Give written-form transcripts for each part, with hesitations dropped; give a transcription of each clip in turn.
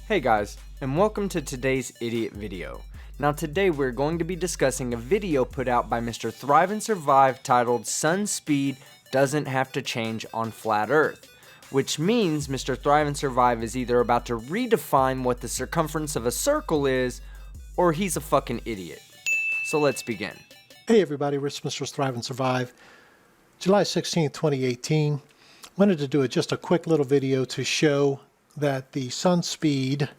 Hey guys, and welcome to today's idiot video. Now today we're going to be discussing a video put out by Mr. Thrive and Survive titled Sun Speed Doesn't Have to Change on Flat Earth, which means Mr. Thrive and Survive is either about to redefine what the circumference of a circle is, or he's a fucking idiot. So let's begin. Hey everybody, Mr. Thrive and Survive. July 16th, 2018. Wanted to do just a quick little video to show that the sun speed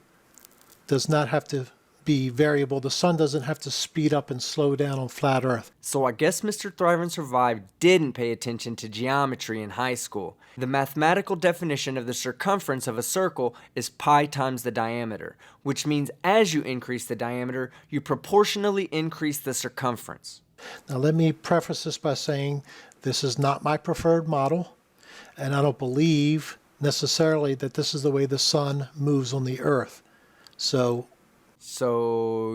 does not have to be variable. The sun doesn't have to speed up and slow down on flat Earth. So I guess Mr. Thrive and Survive didn't pay attention to geometry in high school. The mathematical definition of the circumference of a circle is pi times the diameter, which means as you increase the diameter, you proportionally increase the circumference. Now let me preface this by saying this is not my preferred model, and I don't believe necessarily that this is the way the sun moves on the Earth. So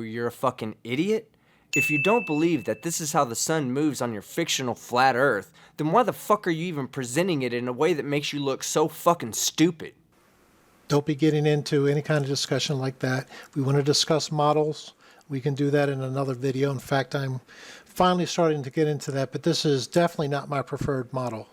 you're a fucking idiot? If you don't believe that this is how the sun moves on your fictional flat Earth, then why the fuck are you even presenting it in a way that makes you look so fucking stupid? don't be getting into any kind of discussion like that. We want to discuss models. We can do that in another video. In fact, I'm finally starting to get into that, but this is definitely not my preferred model.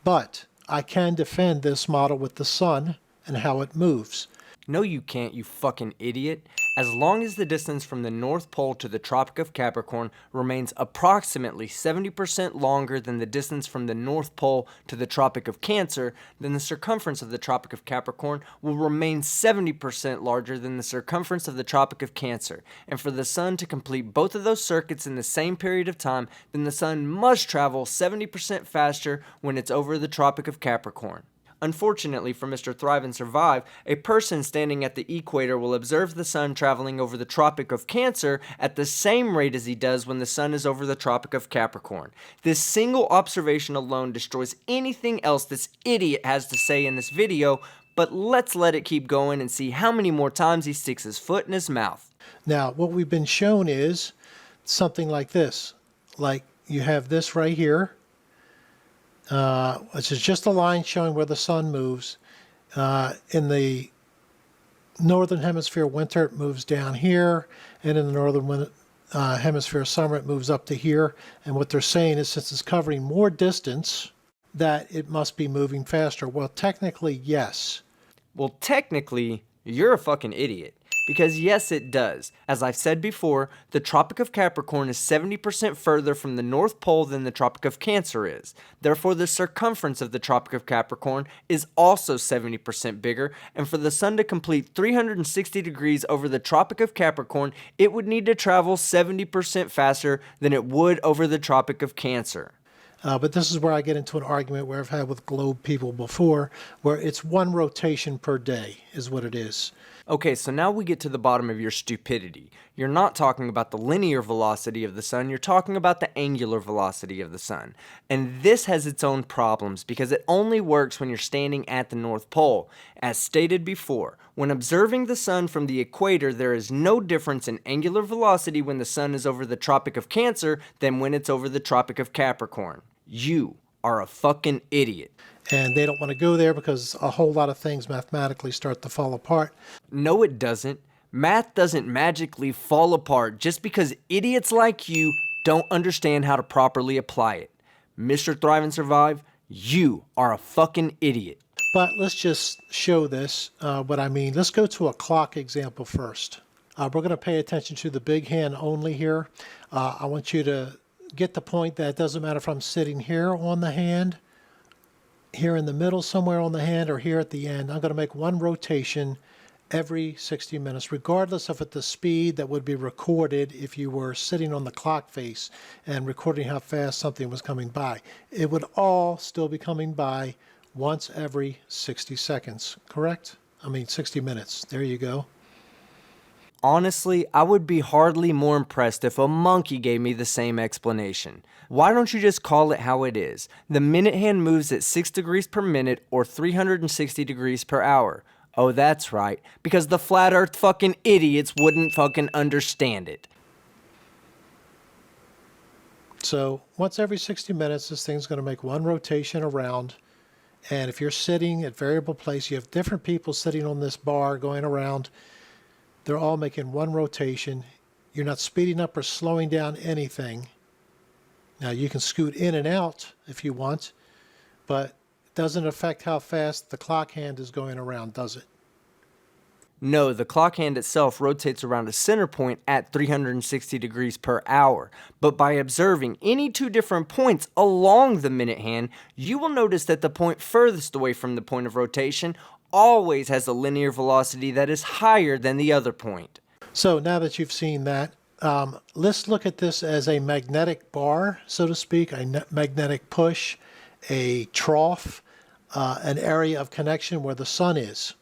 But I can defend this model with the sun and how it moves. No, you can't, you fucking idiot. As long as the distance from the North Pole to the Tropic of Capricorn remains approximately 70% longer than the distance from the North Pole to the Tropic of Cancer, then the circumference of the Tropic of Capricorn will remain 70% larger than the circumference of the Tropic of Cancer. And for the sun to complete both of those circuits in the same period of time, then the sun must travel 70% faster when it's over the Tropic of Capricorn. Unfortunately for Mr. Thrive and Survive, a person standing at the equator will observe the sun traveling over the Tropic of Cancer at the same rate as he does when the sun is over the Tropic of Capricorn. This single observation alone destroys anything else this idiot has to say in this video, but let's let it keep going and see how many more times he sticks his foot in his mouth. Now, what we've been shown is something like this. Like you have this right here. Which is just a line showing where the sun moves. In the northern hemisphere winter, it moves down here, and in the northern hemisphere summer, it moves up to here. And what they're saying is, since it's covering more distance, that it must be moving faster. Well, technically, yes. Well, technically, you're a fucking idiot. Because yes, it does. As I've said before, the Tropic of Capricorn is 70% further from the North Pole than the Tropic of Cancer is. Therefore, the circumference of the Tropic of Capricorn is also 70% bigger, and for the sun to complete 360 degrees over the Tropic of Capricorn, it would need to travel 70% faster than it would over the Tropic of Cancer. But this is where I get into an argument where I've had with globe people before, where it's one rotation per day is what it is. Okay, so now we get to the bottom of your stupidity. You're not talking about the linear velocity of the sun, you're talking about the angular velocity of the sun. And this has its own problems because it only works when you're standing at the North Pole. As stated before, when observing the sun from the equator, there is no difference in angular velocity when the sun is over the Tropic of Cancer than when it's over the Tropic of Capricorn. You are a fucking idiot. And they don't want to go there because a whole lot of things mathematically start to fall apart. No, it doesn't. Math doesn't magically fall apart just because idiots like you don't understand how to properly apply it. Mr. Thrive and Survive, you are a fucking idiot. But let's just show this, what I mean. Let's go to a clock example first. We're going to pay attention to the big hand only here. I want you to get the point that it doesn't matter if I'm sitting here on the hand, here in the middle somewhere on the hand, or here at the end. I'm going to make one rotation every 60 minutes, regardless of at the speed that would be recorded if you were sitting on the clock face and recording how fast something was coming by. It would all still be coming by once every 60 seconds, correct? I mean 60 minutes. There you go. Honestly, I would be hardly more impressed if a monkey gave me the same explanation. Why don't you just call it how it is? The minute hand moves at 6 degrees per minute or 360 degrees per hour. Oh, that's right, because the flat earth fucking idiots wouldn't fucking understand it. So once every 60 minutes, this thing's going to make one rotation around. And if you're sitting at variable place, you have different people sitting on this bar going around. They're all making one rotation. You're not speeding up or slowing down anything. Now you can scoot in and out if you want, but it doesn't affect how fast the clock hand is going around, does it? No, the clock hand itself rotates around a center point at 360 degrees per hour, but by observing any two different points along the minute hand, you will notice that the point furthest away from the point of rotation always has a linear velocity that is higher than the other point. So now that you've seen that, let's look at this as a magnetic bar, so to speak, a magnetic push, a trough, an area of connection where the sun is.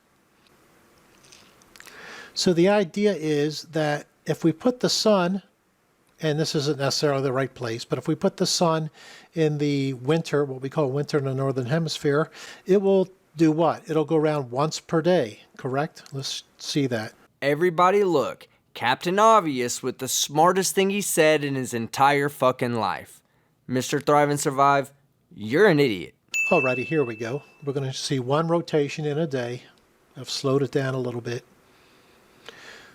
So the idea is that if we put the sun, and this isn't necessarily the right place, but if we put the sun in the winter, what we call winter in the northern hemisphere, it will do what? It'll go around once per day, correct? Let's see that. Everybody look, Captain Obvious with the smartest thing he said in his entire fucking life. Mr. Thrive and Survive, you're an idiot. Alrighty, here we go. We're going to see one rotation in a day. I've slowed it down a little bit.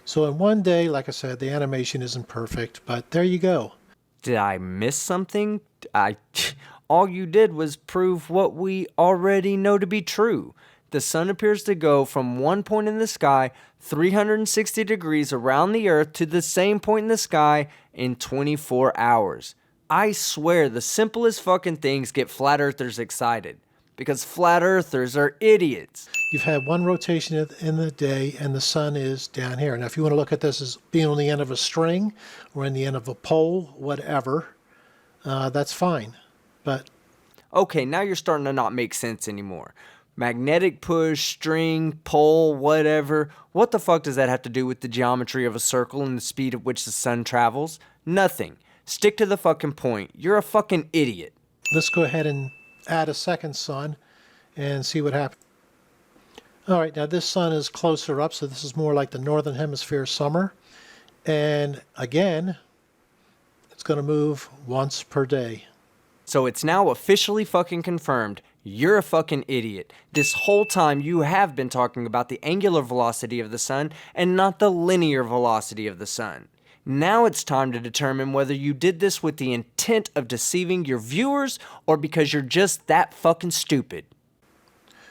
So in one day, like I said, the animation isn't perfect, but there you go. Did I miss something? All you did was prove what we already know to be true. The sun appears to go from one point in the sky 360 degrees around the earth to the same point in the sky in 24 hours. I swear the simplest fucking things get flat earthers excited. Because flat earthers are idiots. You've had one rotation in the day, and the sun is down here. Now, if you want to look at this as being on the end of a string or in the end of a pole, whatever, that's fine. But okay, now you're starting to not make sense anymore. Magnetic push, string, pole, whatever. What the fuck does that have to do with the geometry of a circle and the speed at which the sun travels? Nothing. Stick to the fucking point. You're a fucking idiot. let's go ahead and add a second sun and see what happens. All right, now this sun is closer up, so this is more like the northern hemisphere summer. And again, it's going to move once per day. So it's now officially fucking confirmed. You're a fucking idiot. This whole time you have been talking about the angular velocity of the sun and not the linear velocity of the sun. Now it's time to determine whether you did this with the intent of deceiving your viewers or because you're just that fucking stupid.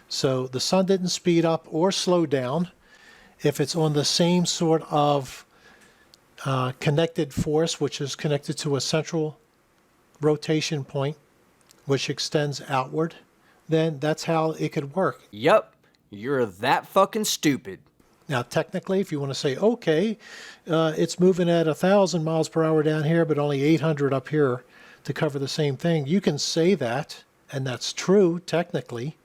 So the sun didn't speed up or slow down if it's on the same sort of connected force, which is connected to a central rotation point, which extends outward, then that's how it could work. Yup, you're that fucking stupid. Now, technically, if you want to say, okay, it's moving at 1,000 miles per hour down here, but only 800 up here to cover the same thing, you can say that, and that's true, technically.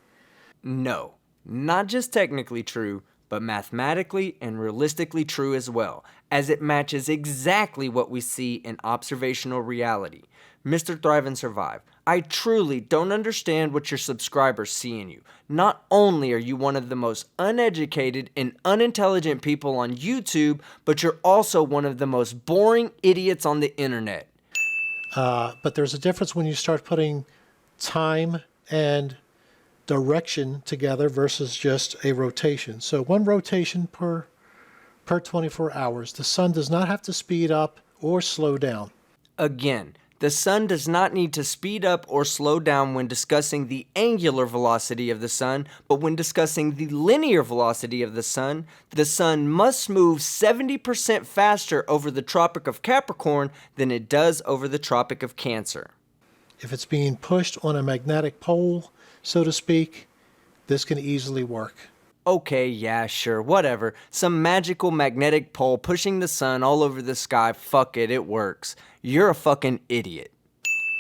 No, not just technically true, but mathematically and realistically true as well, as it matches exactly what we see in observational reality. Mr. Thrive and Survive, I truly don't understand what your subscribers see in you. Not only are you one of the most uneducated and unintelligent people on YouTube, but you're also one of the most boring idiots on the internet. But there's a difference when you start putting time and direction together versus just a rotation. So one rotation per 24 hours. The sun does not have to speed up or slow down. Again, the sun does not need to speed up or slow down when discussing the angular velocity of the sun, but when discussing the linear velocity of the sun must move 70% faster over the Tropic of Capricorn than it does over the Tropic of Cancer. If it's being pushed on a magnetic pole, so to speak, this can easily work. Okay, yeah, sure, whatever. Some magical magnetic pole pushing the sun all over the sky, fuck it, it works. You're a fucking idiot.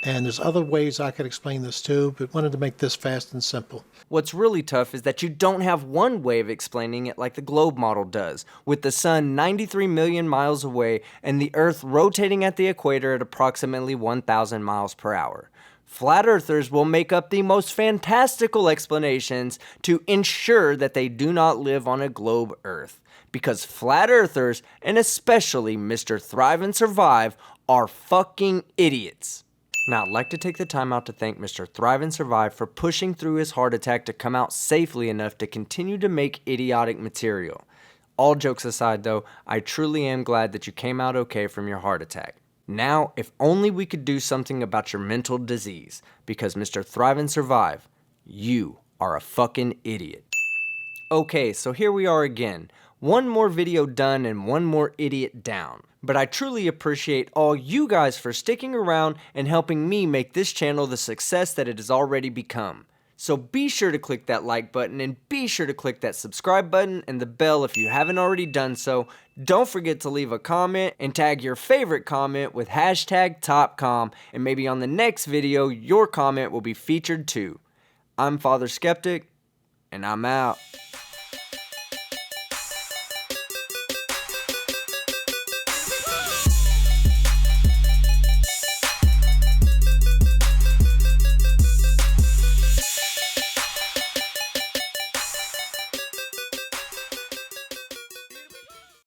And there's other ways I could explain this too, but wanted to make this fast and simple. What's really tough is that you don't have one way of explaining it like the globe model does, with the sun 93 million miles away and the earth rotating at the equator at approximately 1,000 miles per hour. Flat earthers will make up the most fantastical explanations to ensure that they do not live on a globe earth. Because flat earthers, and especially Mr. Thrive and Survive, are fucking idiots. Now, I'd like to take the time out to thank Mr. Thrive and Survive for pushing through his heart attack to come out safely enough to continue to make idiotic material. All jokes aside though, I truly am glad that you came out okay from your heart attack. Now, if only we could do something about your mental disease, because Mr. Thrive and Survive, you are a fucking idiot. Okay, so here we are again. One more video done and one more idiot down. But I truly appreciate all you guys for sticking around and helping me make this channel the success that it has already become. So be sure to click that like button and be sure to click that subscribe button and the bell if you haven't already done so. Don't forget to leave a comment and tag your favorite comment with hashtag TopCom, and maybe on the next video your comment will be featured too. I'm Father Skeptic, and I'm out.